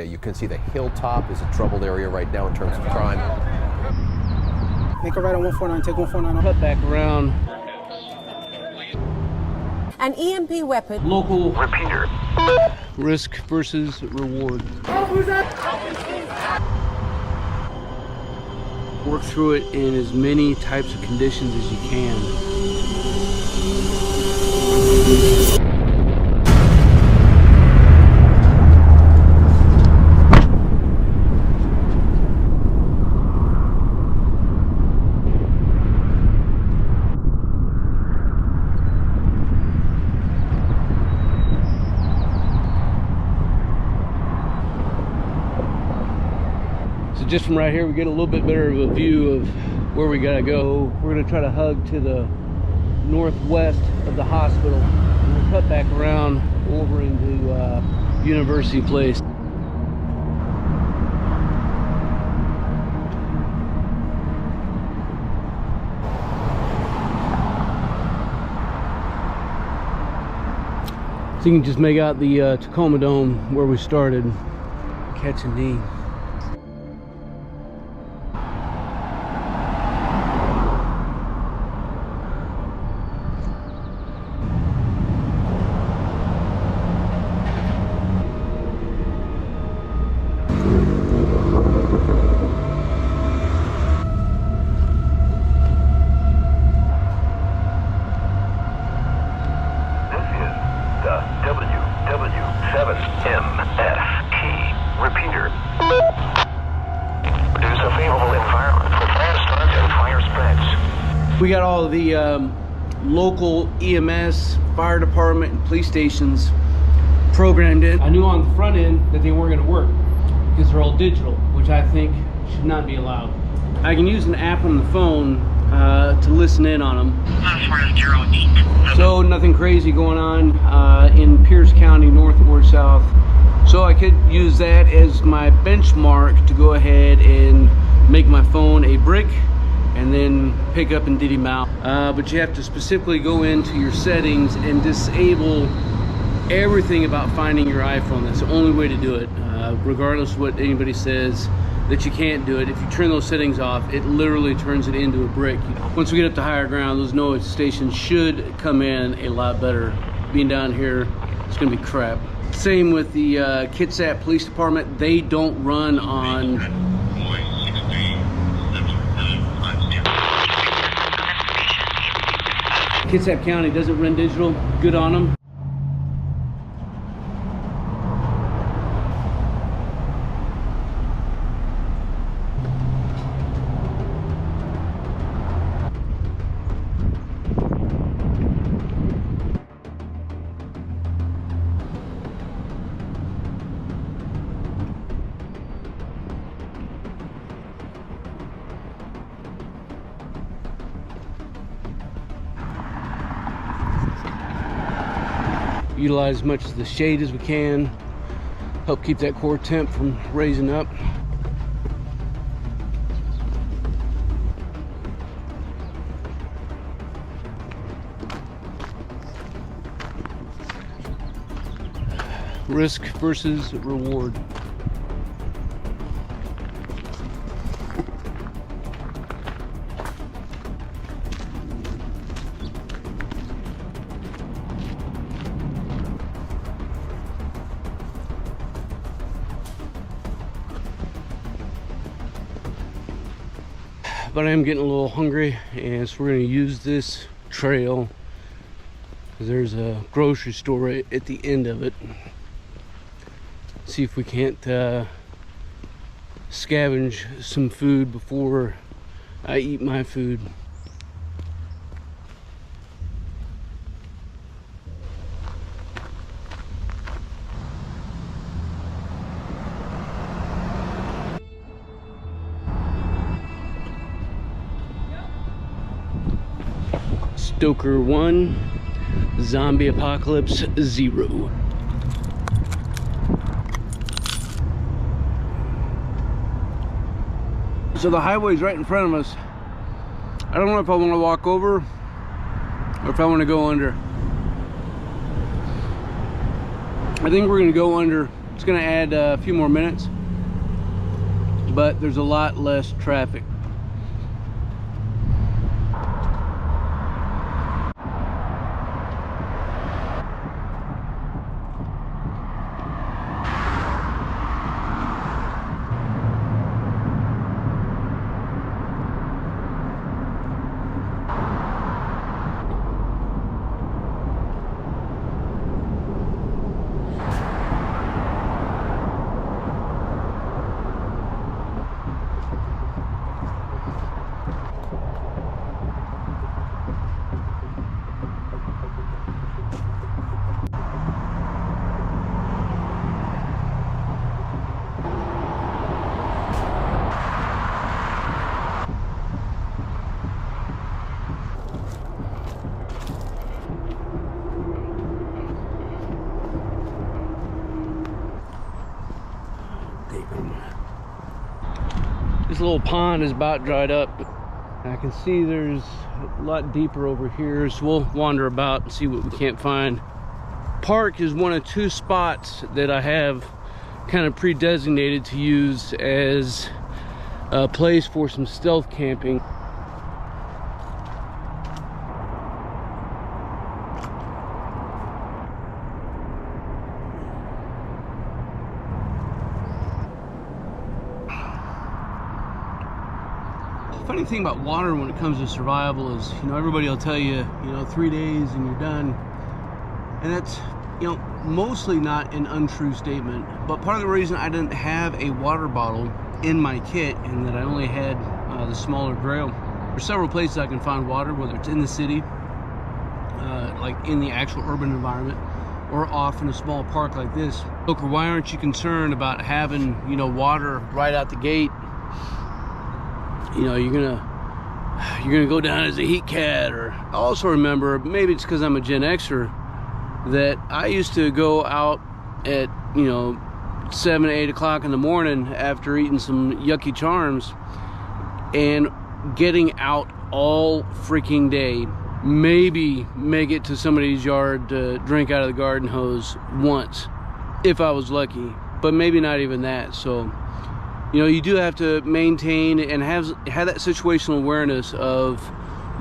You can see the hilltop is a troubled area right now in terms of crime. Make a right on 149, take 149 off. Cut back around. An EMP weapon. Local Repeater. risk versus reward. Work through it in as many types of conditions as you can. Just from right here, we get a little bit better of a view of where we gotta go. We're gonna try to hug to the northwest of the hospital. And we'll cut back around over into University Place. So you can just make out the Tacoma Dome where we started. Catch a knee. We got all of the local EMS, fire department, and police stations programmed in. I knew on the front end that they weren't going to work because they're all digital, which I think should not be allowed. I can use an app on the phone to listen in on them. So nothing crazy going on in Pierce County, north or south. So I could use that as my benchmark to go ahead and make my phone a brick and then pick up and diddy mount. But you have to specifically go into your settings and disable everything about finding your iPhone. That's the only way to do it, regardless of what anybody says that you can't do it. If you turn those settings off, it literally turns it into a brick. Once we get up to higher ground, those noise stations should come in a lot better. Being down here, it's gonna be crap. Same with the Kitsap Police Department. They don't run on Kitsap County doesn't run digital. Good on them. Utilize as much of the shade as we can, help keep that core temp from raising up. Risk versus reward. But I am getting a little hungry, and so we're going to use this trail because there's a grocery store right at the end of it. See if we can't scavenge some food before I eat my food. Stoker 1, Zombie Apocalypse 0. So the highway's right in front of us. I don't know if I want to walk over or if I want to go under. I think we're going to go under It's gonna add a few more minutes, but there's a lot less traffic. This little pond is about dried up. I can see there's a lot deeper over here, so we'll wander about and see what we can't find. Park is one of 2 spots that I have kind of pre-designated to use as a place for some stealth camping. Funny thing about water when it comes to survival is, you know, everybody will tell you, you know, 3 days and you're done. And that's, you know, mostly not an untrue statement. But part of the reason I didn't have a water bottle in my kit and that I only had the smaller grail, there's several places I can find water, whether it's in the city, like in the actual urban environment, or off in a small park like this. Stoker, why aren't you concerned about having, you know, water right out the gate? You know, you're gonna go down as a heat cat. Or I also remember, maybe it's because I'm a Gen Xer, that I used to go out at, you know, 7, 8 o'clock in the morning after eating some Yucky Charms and getting out all freaking day. Maybe make it to somebody's yard to drink out of the garden hose once, if I was lucky, but maybe not even that. So, you know, you do have to maintain and have that situational awareness of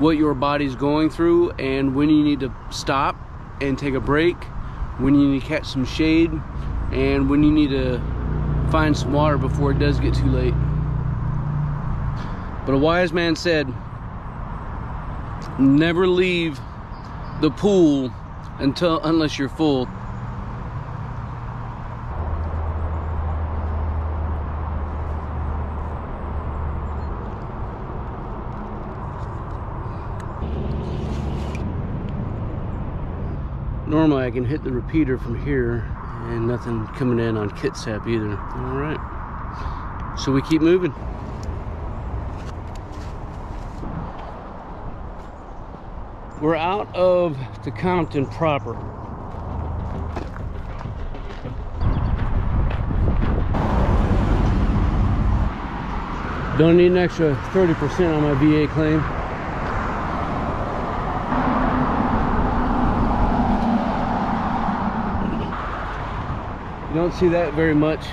what your body's going through and when you need to stop and take a break, when you need to catch some shade, and when you need to find some water before it does get too late. But a wise man said, never leave the pool unless you're full. Normally I can hit the repeater from here and nothing coming in on Kitsap either. All right, so we keep moving. We're out of Tacoma proper. Don't need an extra 30% on my VA claim. You don't see that very much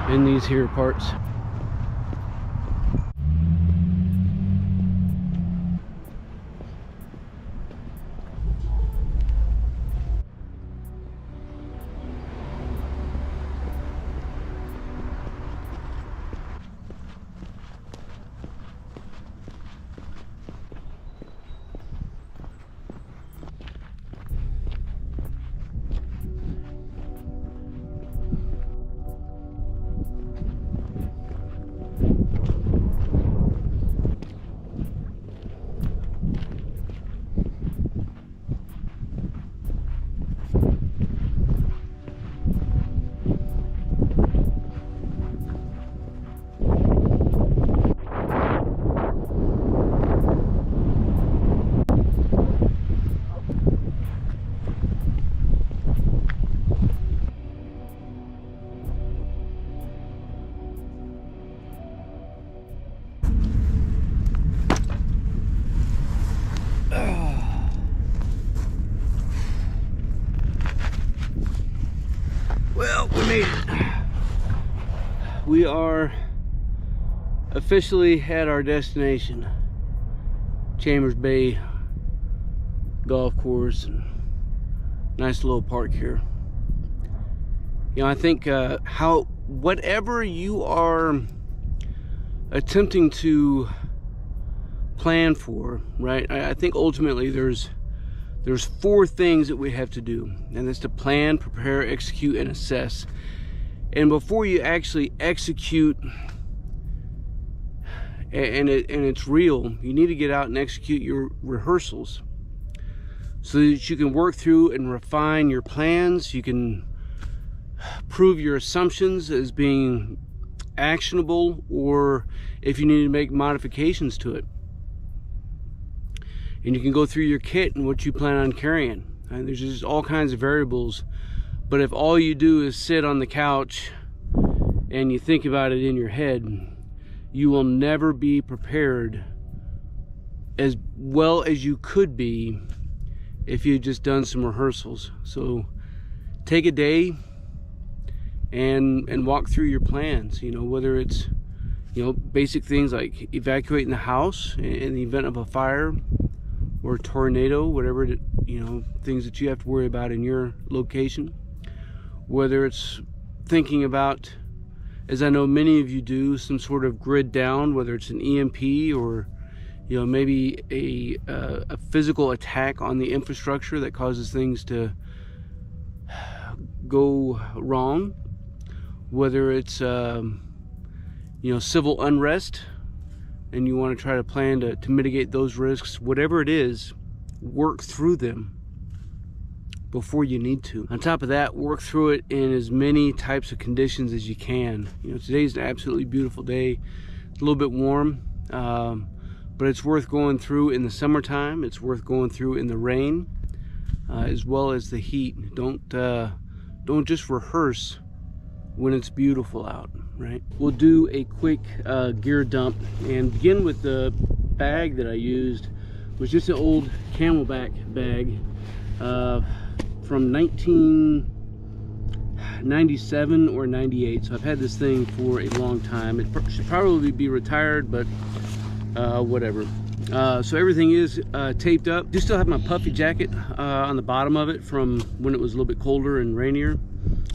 in these here parts. we are officially at our destination, Chambers Bay Golf Course, and nice little park here. You know, I think whatever you are attempting to plan for, right? I think ultimately there's 4 things that we have to do, and that's to plan, prepare, execute, and assess. And before you actually execute, and it's real, you need to get out and execute your rehearsals so that you can work through and refine your plans. You can prove your assumptions as being actionable, or if you need to make modifications to it. And you can go through your kit and what you plan on carrying. And there's just all kinds of variables. But if all you do is sit on the couch and you think about it in your head, you will never be prepared as well as you could be if you had just done some rehearsals. So take a day and walk through your plans, you know, whether it's, you know, basic things like evacuating the house in the event of a fire or a tornado, whatever, you know, things that you have to worry about in your location. Whether it's thinking about, as I know many of you do, some sort of grid down, whether it's an EMP or, you know, maybe a physical attack on the infrastructure that causes things to go wrong. Whether it's you know, civil unrest, and you want to try to plan to mitigate those risks. Whatever it is, work through them before you need to. On top of that, work through it in as many types of conditions as you can. You know, today's an absolutely beautiful day. It's a little bit warm, but it's worth going through in the summertime. It's worth going through in the rain, as well as the heat. Don't just rehearse when it's beautiful out, right? We'll do a quick gear dump and begin with the bag that I used. It was just an old Camelback bag from 1997 or 98. So I've had this thing for a long time. It should probably be retired, but whatever. So everything is taped up. Do still have my puffy jacket on the bottom of it from when it was a little bit colder and rainier.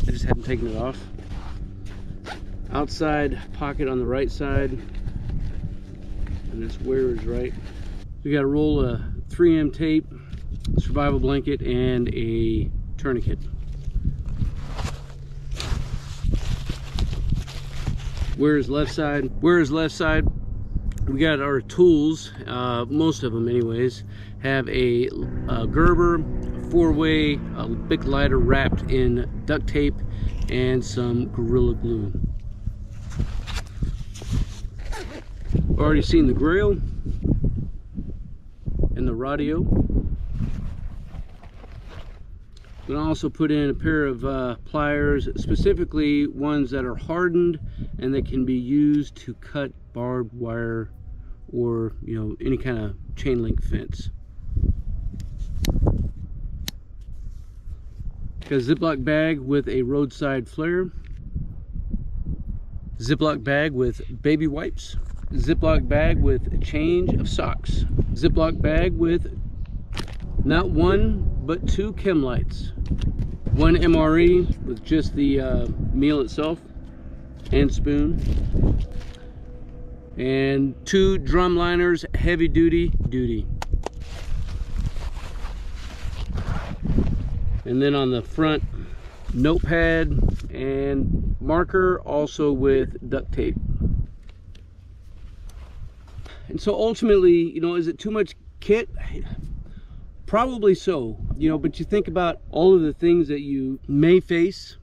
I just haven't taken it off. Outside pocket on the right side, and this wearer's right. We got a roll of 3M tape, survival blanket, and a tourniquet. Wearer's left side. Wearer's left side. We got our tools, most of them anyways, have a Gerber, a 4-way, a Bic lighter wrapped in duct tape, and some Gorilla Glue. Already seen the grill and the radio. We also put in a pair of pliers, specifically ones that are hardened and that can be used to cut barbed wire or, you know, any kind of chain link fence. Got a Ziploc bag with a roadside flare. Ziploc bag with baby wipes. Ziploc bag with a change of socks. Ziploc bag with not 1 but 2 chem lights. 1 MRE with just the meal itself and spoon. And 2 drum liners, heavy duty. And then on the front, notepad and marker, also with duct tape. And so ultimately, you know, is it too much kit? Probably so, you know, but you think about all of the things that you may face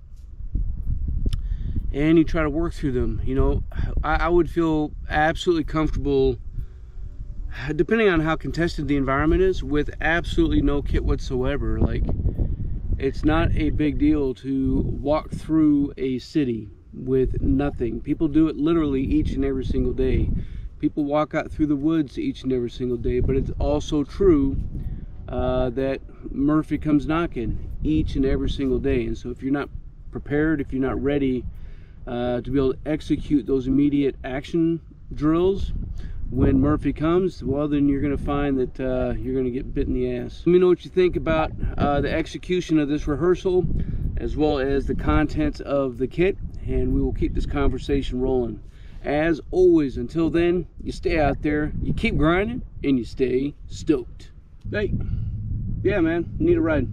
and you try to work through them. You know, I would feel absolutely comfortable, depending on how contested the environment is, with absolutely no kit whatsoever. Like, it's not a big deal to walk through a city with nothing. People do it literally each and every single day. People walk out through the woods each and every single day, but it's also true that Murphy comes knocking each and every single day. And so if you're not prepared, if you're not ready to be able to execute those immediate action drills when Murphy comes. Well, then you're going to find that you're going to get bit in the ass. Let me know what you think about the execution of this rehearsal, as well as the contents of the kit, and we will keep this conversation rolling. As always, until then, you stay out there, you keep grinding, and you stay stoked. Hey, yeah man, need a ride.